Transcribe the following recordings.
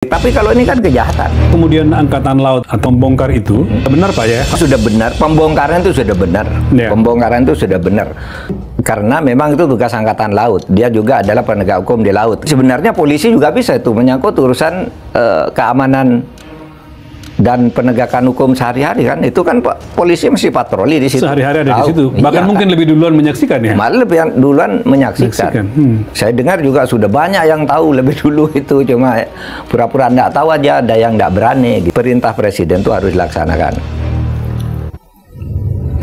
Tapi kalau ini kan kejahatan. Kemudian Angkatan Laut atau membongkar itu, benar Pak ya? Sudah benar, pembongkaran itu sudah benar. Ya. Pembongkaran itu sudah benar. Karena memang itu tugas Angkatan Laut. Dia juga adalah penegak hukum di laut. Sebenarnya polisi juga bisa itu menyangkut urusan keamanan dan penegakan hukum sehari-hari kan. Itu kan polisi mesti patroli di situ. Sehari-hari ada di situ. Bahkan iya, mungkin lebih duluan menyaksikan ya? Malah lebih duluan menyaksikan. Saya dengar juga sudah banyak yang tahu lebih dulu itu. Cuma pura-pura nggak tahu aja, ada yang nggak berani. Perintah Presiden itu harus dilaksanakan.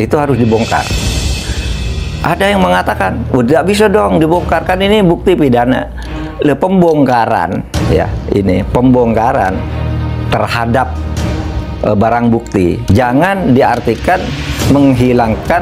Itu harus dibongkar. Ada yang mengatakan, udah bisa dong dibongkarkan, ini bukti pidana. Pembongkaran, ya ini pembongkaran terhadap barang bukti jangan diartikan menghilangkan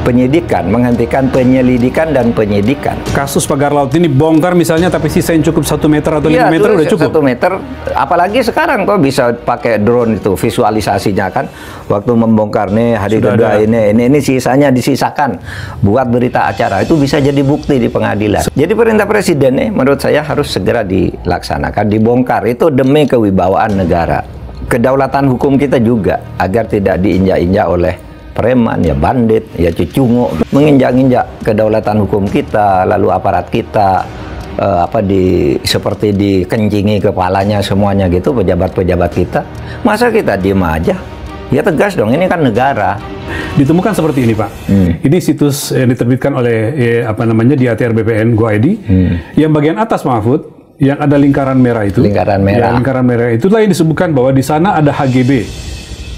penyidikan, menghentikan penyelidikan dan penyidikan. Kasus pagar laut ini bongkar misalnya, tapi sisain cukup 1 meter atau 5 meter udah cukup. 1 meter, apalagi sekarang kok bisa pakai drone itu visualisasinya kan. Waktu membongkar nih hari kedua ini sisanya disisakan buat berita acara, itu bisa jadi bukti di pengadilan. Jadi perintah Presiden nih menurut saya harus segera dilaksanakan, dibongkar. Itu demi kewibawaan negara, kedaulatan hukum kita juga, agar tidak diinjak-injak oleh preman, ya bandit, ya cucungo, menginjak-injak kedaulatan hukum kita, lalu aparat kita seperti dikencingi kepalanya semuanya gitu, pejabat-pejabat kita. Masa kita diem aja? Ya tegas dong, ini kan negara. Ditemukan seperti ini Pak. Ini situs yang diterbitkan oleh di ATR BPN Go ID. Yang bagian atas Mahfud, yang ada lingkaran merah itu. Lingkaran merah. Ya, lingkaran merah itulah yang disebutkan bahwa di sana ada HGB,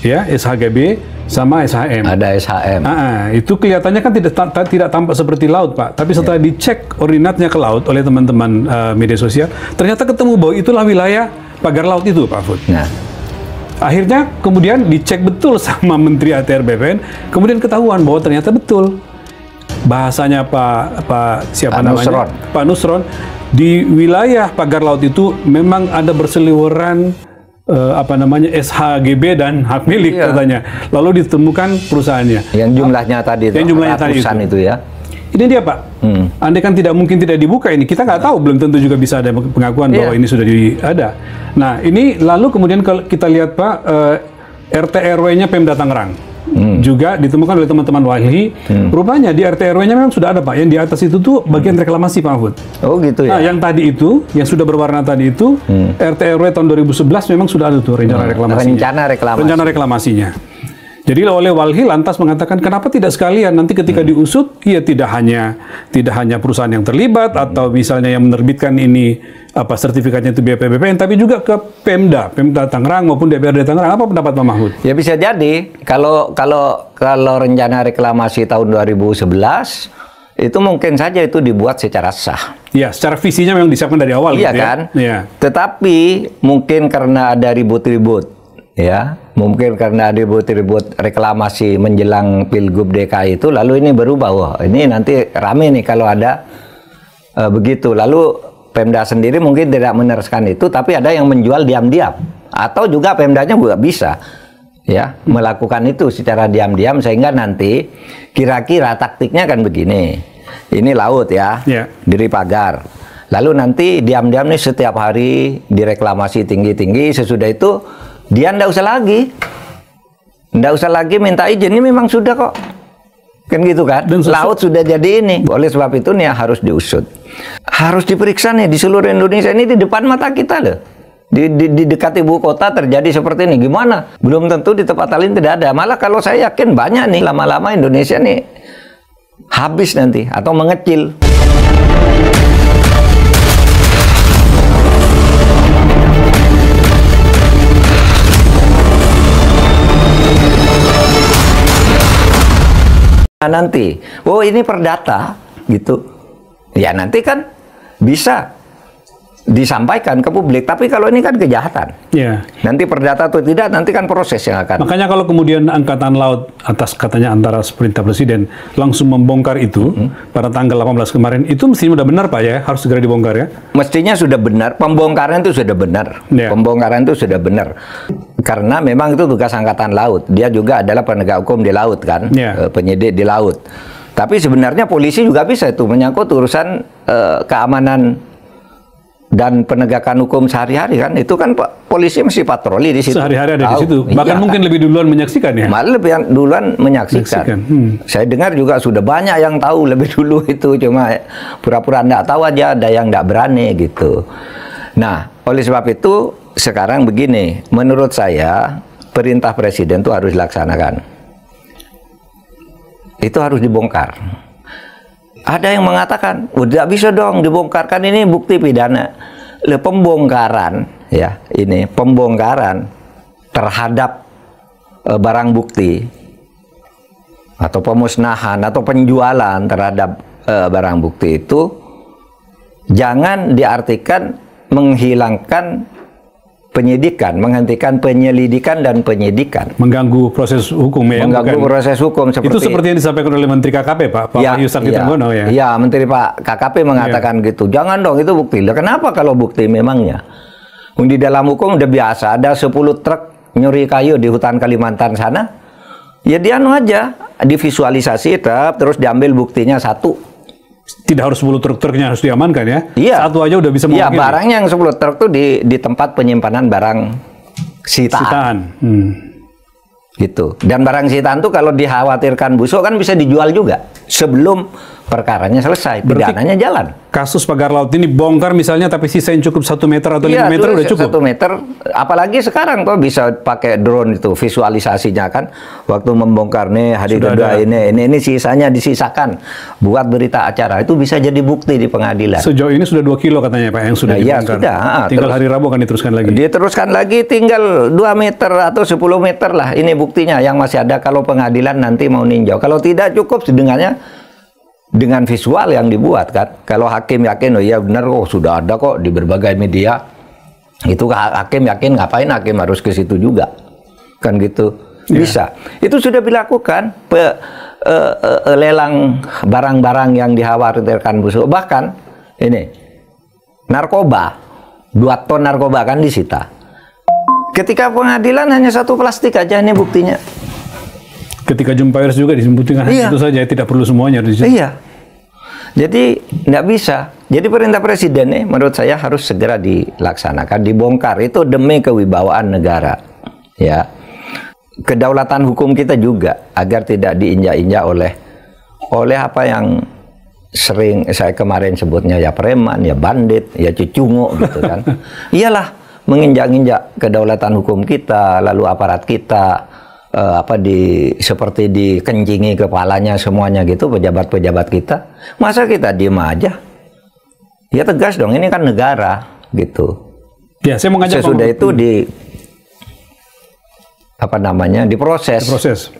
ya SHGB sama SHM. Ada SHM. Itu kelihatannya kan tidak tampak seperti laut Pak. Tapi setelah dicek ordinatnya ke laut oleh teman-teman media sosial, ternyata ketemu bahwa itulah wilayah pagar laut itu Pak Mahfud. Nah. Akhirnya kemudian dicek betul sama Menteri ATR BPN, kemudian ketahuan bahwa ternyata betul. Bahasanya Pak Nusron, di wilayah pagar laut itu memang ada berseliweran SHGB dan hak milik katanya. Lalu ditemukan perusahaannya. Yang jumlahnya tadi itu, ratusan itu ya. Ini dia Pak. Andai kan tidak mungkin tidak dibuka ini, kita nggak tahu, belum tentu juga bisa ada pengakuan bahwa ini sudah ada. Nah ini lalu kemudian kalau kita lihat Pak, RT RW-nya Pemda Tangerang juga ditemukan oleh teman-teman Walhi. Rupanya di RT RW-nya memang sudah ada Pak. Yang di atas itu tuh bagian reklamasi Pak Mahfud. Oh gitu ya. Nah yang tadi itu, yang sudah berwarna tadi itu, RT RW tahun 2011 memang sudah ada tuh rencana reklamasinya. Rencana reklamasinya. Jadi oleh Walhi lantas mengatakan kenapa tidak sekalian nanti ketika diusut, ya tidak hanya perusahaan yang terlibat atau misalnya yang menerbitkan ini sertifikatnya itu BPBPN, tapi juga ke Pemda Tangerang maupun DPRD Tangerang. Apa pendapat Pak Mahfud? Ya bisa jadi kalau rencana reklamasi tahun 2011 itu mungkin saja itu dibuat secara sah. Ya, secara visinya memang disiapkan dari awal. Iya gitu kan? Ya? Tetapi mungkin karena ada ribut-ribut, ya, mungkin karena ada ribut-ribut reklamasi menjelang Pilgub DKI itu, lalu ini berubah. Wah, ini nanti rame nih kalau ada begitu. Lalu Pemda sendiri mungkin tidak meneruskan itu, tapi ada yang menjual diam-diam. Atau juga Pemdanya juga bisa ya melakukan itu secara diam-diam, sehingga nanti kira-kira taktiknya kan begini. Ini laut ya, diri pagar. Lalu nanti diam-diam nih setiap hari direklamasi tinggi-tinggi, sesudah itu dia ndak usah lagi minta izin, ini memang sudah kok. Kan gitu kan? Laut sudah jadi ini. Oleh sebab itu nih harus diusut. Harus diperiksa nih di seluruh Indonesia, ini di depan mata kita loh. Di dekat ibu kota terjadi seperti ini. Gimana? Belum tentu di tempat lain tidak ada. Malah kalau saya yakin banyak nih, lama-lama Indonesia nih habis nanti atau mengecil. Nanti, oh ini perdata gitu, ya nanti kan bisa disampaikan ke publik. Tapi kalau ini kan kejahatan, nanti perdata atau tidak, nanti kan proses yang akan. Makanya kalau kemudian Angkatan Laut atas katanya antara perintah Presiden langsung membongkar itu pada tanggal 18 kemarin, itu mestinya sudah benar Pak ya, harus segera dibongkar ya? Mestinya sudah benar, pembongkaran itu sudah benar, pembongkaran itu sudah benar. Karena memang itu tugas Angkatan Laut. Dia juga adalah penegak hukum di laut kan, penyidik di laut. Tapi sebenarnya polisi juga bisa itu menyangkut urusan keamanan dan penegakan hukum sehari-hari kan, itu kan polisi mesti patroli di situ. Sehari-hari ada di situ. Bahkan iya, mungkin lebih duluan menyaksikan ya. Malah lebih duluan menyaksikan. Saya dengar juga sudah banyak yang tahu lebih dulu itu, cuma pura-pura enggak tahu aja, ada yang enggak berani gitu. Nah, oleh sebab itu sekarang begini, menurut saya perintah presiden itu harus dilaksanakan. Itu harus dibongkar. Ada yang mengatakan, tidak bisa dong dibongkarkan, ini bukti pidana. Pembongkaran, ya, ini pembongkaran terhadap barang bukti atau pemusnahan atau penjualan terhadap barang bukti itu jangan diartikan menghilangkan penyidikan, menghentikan penyelidikan dan penyidikan. Mengganggu proses hukum ya? Mengganggu proses hukum. Itu seperti yang disampaikan oleh Menteri KKP, Pak Wahyu Sakti Trenggono ya? Iya, Menteri Pak KKP mengatakan gitu. Jangan dong, itu bukti. Kenapa kalau bukti memangnya? Di dalam hukum udah biasa, ada 10 truk nyuri kayu di hutan Kalimantan sana. Ya dianu aja, divisualisasi terus diambil buktinya satu. Tidak harus 10 truk-truknya harus diamankan ya? Iya. Satu aja udah bisa mewakili. Iya, barangnya yang 10 truk tuh di tempat penyimpanan barang sitaan. Gitu. Dan barang sitaan tuh kalau dikhawatirkan busuk kan bisa dijual juga sebelum perkaranya selesai, pidananya jalan. Kasus pagar laut ini bongkar misalnya, tapi sisain cukup 1 meter atau 5 meter udah cukup. 1 meter, apalagi sekarang tuh bisa pakai drone itu visualisasinya kan. Waktu membongkar nih hari kedua ini sisanya disisakan buat berita acara, itu bisa jadi bukti di pengadilan. Sejauh ini sudah 2 kilo katanya Pak yang sudah dibongkar. Iya sudah. Tinggal hari Rabu akan diteruskan lagi. Diteruskan lagi, tinggal 2 meter atau 10 meter lah. Ini buktinya yang masih ada kalau pengadilan nanti mau ninjau. Kalau tidak cukup sedengannya dengan visual yang dibuat kan. Kalau hakim yakin, oh iya benar kok sudah ada kok di berbagai media, itu hakim yakin, ngapain hakim harus ke situ juga kan gitu. Bisa. Itu sudah dilakukan lelang barang-barang yang dikhawatirkan busuk. Bahkan ini narkoba, 2 ton narkoba kan disita. Ketika pengadilan hanya 1 plastik aja, ini buktinya. Ketika jumpa pers juga disebutkan itu saja, tidak perlu semuanya. Iya. Jadi nggak bisa. Jadi perintah presiden nih menurut saya harus segera dilaksanakan, dibongkar. Itu demi kewibawaan negara. Ya. Kedaulatan hukum kita juga agar tidak diinjak-injak oleh apa yang sering saya kemarin sebutnya ya preman, ya bandit, ya cucungu gitu kan. Iyalah menginjak-injak kedaulatan hukum kita, lalu aparat kita seperti dikencingi kepalanya semuanya gitu, pejabat-pejabat kita. Masa kita diem aja? Ya tegas dong, ini kan negara gitu. Ya, saya mengajak sesudah itu diproses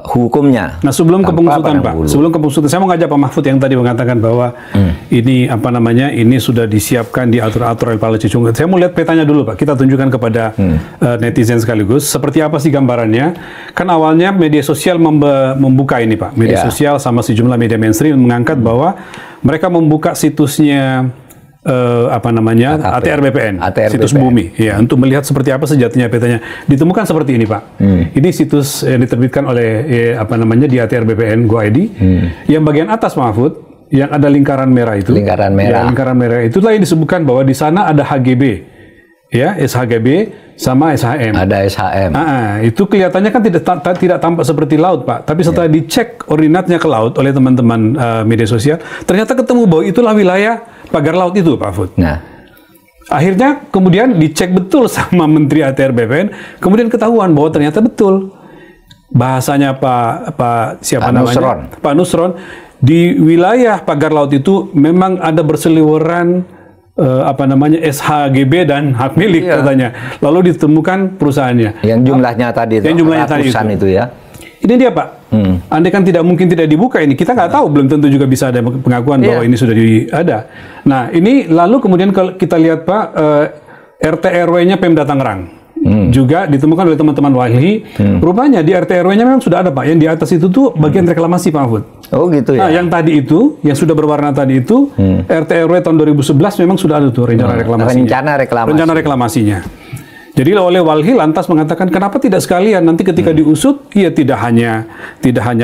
hukumnya. Nah, sebelum ke pengusutan Pak, sebelum ke pengusutan, saya mau ngajak Pak Mahfud yang tadi mengatakan bahwa ini sudah disiapkan, diatur-atur oleh Pak Cicung. Saya mau lihat petanya dulu Pak, kita tunjukkan kepada netizen sekaligus. Seperti apa sih gambarannya? Kan awalnya media sosial membuka ini Pak, media sosial sama sejumlah media mainstream mengangkat bahwa mereka membuka situsnya ATR BPN, situs Bumi, ya, untuk melihat seperti apa sejatinya petanya. Ditemukan seperti ini Pak. Ini situs yang diterbitkan oleh di ATR BPN Go.id. Yang bagian atas Mahfud, yang ada lingkaran merah itu. Lingkaran merah. Ya, lingkaran merah itulah yang disebutkan bahwa di sana ada HGB, ya, SHGB sama SHM. Ada SHM. Itu kelihatannya kan tidak tampak seperti laut Pak. Tapi setelah dicek ordinatnya ke laut oleh teman-teman media sosial, ternyata ketemu bahwa itulah wilayah pagar laut itu Pak Fud. Nah, akhirnya kemudian dicek betul sama Menteri ATR BPN, kemudian ketahuan bahwa ternyata betul bahasanya Pak Nusron, di wilayah pagar laut itu memang ada berseliweran SHGB dan hak milik katanya. Lalu ditemukan perusahaannya. Yang jumlahnya tadi ratusan itu ya. Ini dia Pak. Andai kan mungkin tidak dibuka ini, kita nggak tahu, belum tentu juga bisa ada pengakuan bahwa ini sudah ada. Nah, ini lalu kemudian kalau kita lihat Pak, RT RW-nya Pemda Tangerang juga ditemukan oleh teman-teman Walhi. Rupanya di RT RW-nya memang sudah ada Pak, yang di atas itu tuh bagian reklamasi Pak Mahfud. Oh gitu ya. Nah, yang tadi itu, yang sudah berwarna tadi itu, RT RW tahun 2011 memang sudah ada tuh rencana reklamasinya. Rencana reklamasinya. Jadi oleh Walhi lantas mengatakan kenapa tidak sekalian nanti ketika diusut ya tidak hanya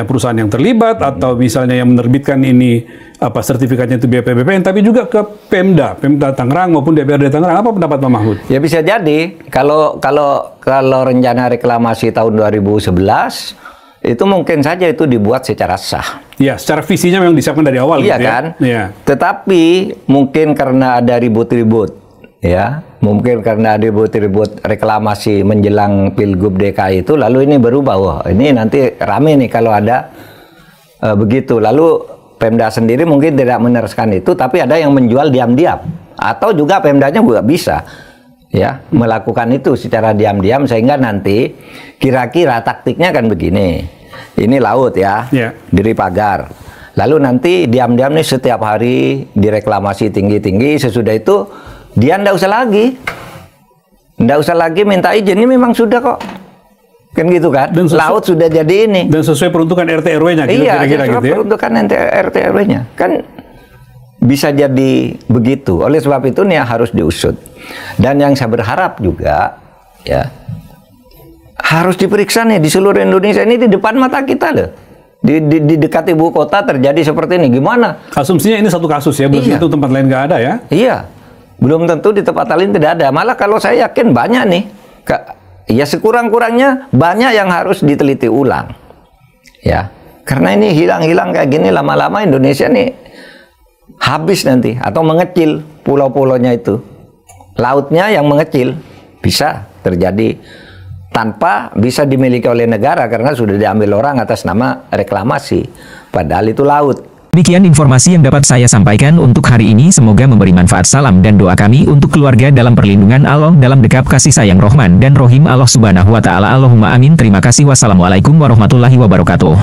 perusahaan yang terlibat atau misalnya yang menerbitkan ini sertifikatnya itu BPPN tapi juga ke Pemda Tangerang maupun DPRD Tangerang. Apa pendapat Pak Mahfud? Ya bisa jadi kalau rencana reklamasi tahun 2011 itu mungkin saja itu dibuat secara sah. Ya, secara visinya memang disiapkan dari awal. Iya gitu, kan? Ya? Tetapi mungkin karena ada ribut-ribut, ya, mungkin karena ada ribut-ribut reklamasi menjelang Pilgub DKI itu, lalu ini berubah. Wah, ini nanti rame nih kalau ada begitu. Lalu Pemda sendiri mungkin tidak meneruskan itu, tapi ada yang menjual diam-diam. Atau juga Pemdanya juga bisa ya melakukan itu secara diam-diam sehingga nanti kira-kira taktiknya kan begini. Ini laut ya, diri pagar. Lalu nanti diam-diam nih setiap hari direklamasi tinggi-tinggi, sesudah itu dia ndak usah lagi minta izin, ini memang sudah kok. Kan gitu kan? Laut sudah jadi ini. Dan sesuai peruntukan RT RW-nya gitu, iya, kira-kira gitu ya. Peruntukan RT RW-nya. Kan bisa jadi begitu. Oleh sebab itu nih harus diusut. Dan yang saya berharap juga ya harus diperiksa nih di seluruh Indonesia, ini di depan mata kita loh. Di dekat ibu kota terjadi seperti ini, gimana? Asumsinya ini satu kasus ya, belum tentu tempat lain nggak ada ya? Iya, belum tentu di tempat lain tidak ada. Malah kalau saya yakin banyak nih, ya sekurang-kurangnya banyak yang harus diteliti ulang. Ya, karena ini hilang-hilang kayak gini lama-lama Indonesia nih habis nanti atau mengecil pulau-pulaunya itu. Lautnya yang mengecil bisa terjadi tanpa bisa dimiliki oleh negara karena sudah diambil orang atas nama reklamasi, padahal itu laut. Demikian informasi yang dapat saya sampaikan untuk hari ini. Semoga memberi manfaat. Salam dan doa kami untuk keluarga dalam perlindungan Allah, dalam dekap kasih sayang Rahman dan Rohim Allah Subhanahu wa Ta'ala. Allahumma amin. Terima kasih. Wassalamualaikum warahmatullahi wabarakatuh.